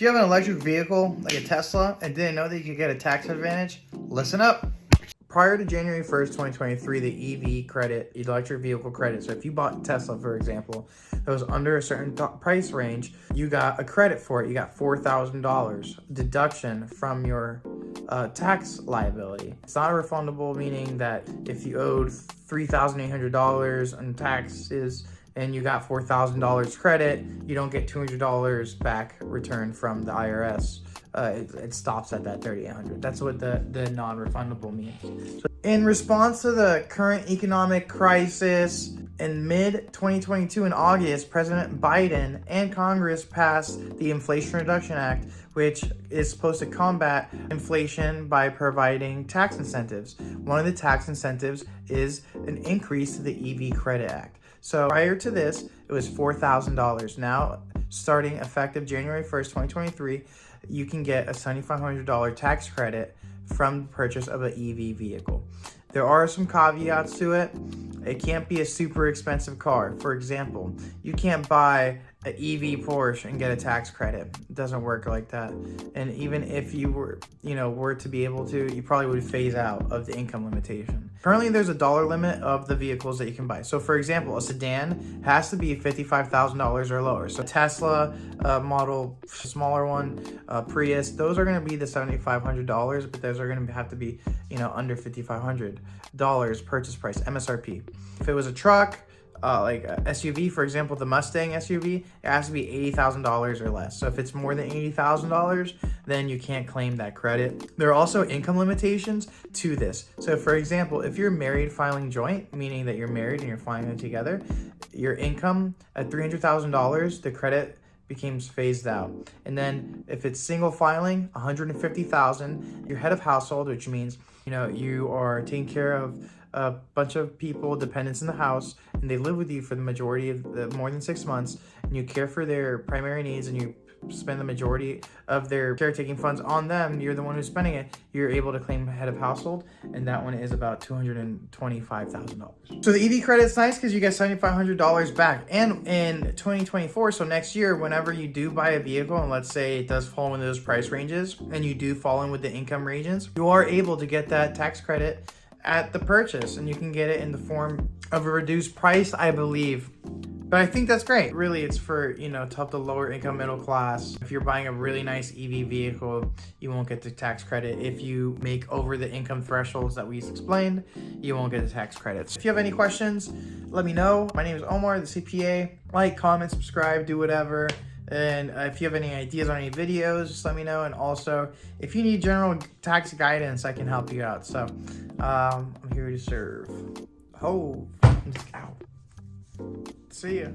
Do you have an electric vehicle like a Tesla and didn't know that you could get a tax advantage? Listen up. Prior to January 1st, 2023, the EV credit, electric vehicle credit, so if you bought Tesla, for example, that was under a certain price range, you got a credit for it. You got $4,000 deduction from your tax liability. It's not refundable, meaning that if you owed $3,800 in taxes and you got $4,000 credit, you don't get $200 back returned from the IRS. It stops at that $3,800. That's what the non-refundable means. So in response to the current economic crisis, in mid-2022 in August, President Biden and Congress passed the Inflation Reduction Act, which is supposed to combat inflation by providing tax incentives. One of the tax incentives is an increase to the EV Credit Act. So prior to this, it was $4,000. Now, starting effective January 1st, 2023, you can get a $7,500 tax credit from the purchase of an EV vehicle. There are some caveats to it. It can't be a super expensive car. For example, you can't buy an EV Porsche and get a tax credit. It doesn't work like that. And even if you were to be able to, you probably would phase out of the income limitation. Currently, there's a dollar limit of the vehicles that you can buy. So for example, a sedan has to be $55,000 or lower. So Tesla model, smaller one, Prius, those are gonna be the $7,500, but those are gonna have to be, under $5,500 purchase price, MSRP. If it was a truck, like a SUV, for example, the Mustang SUV, it has to be $80,000 or less. So if it's more than $80,000, then you can't claim that credit. There are also income limitations to this. So for example, if you're married filing joint, meaning that you're married and you're filing them together, your income at $300,000, the credit becomes phased out. And then if it's single filing, $150,000, you're head of household, which means, you are taking care of a bunch of people, dependents in the house, and they live with you for the majority of more than 6 months, and you care for their primary needs, and you spend the majority of their caretaking funds on them, you're the one who's spending it, you're able to claim head of household, and that one is about $225,000. So the EV credit's nice because you get $7,500 back. And in 2024, so next year, whenever you do buy a vehicle, and let's say it does fall into those price ranges, and you do fall in with the income ranges, you are able to get that tax credit at the purchase, and you can get it in the form of a reduced price, I believe. But I think that's great. Really, it's for, to help the lower income middle class. If you're buying a really nice EV vehicle, you won't get the tax credit. If you make over the income thresholds that we explained, you won't get the tax credits. If you have any questions, let me know. My name is Omar, the CPA. Like, comment, subscribe, do whatever. And if you have any ideas on any videos, just let me know. And also, if you need general tax guidance, I can help you out. So I'm here to serve. Ho. Ow. See ya.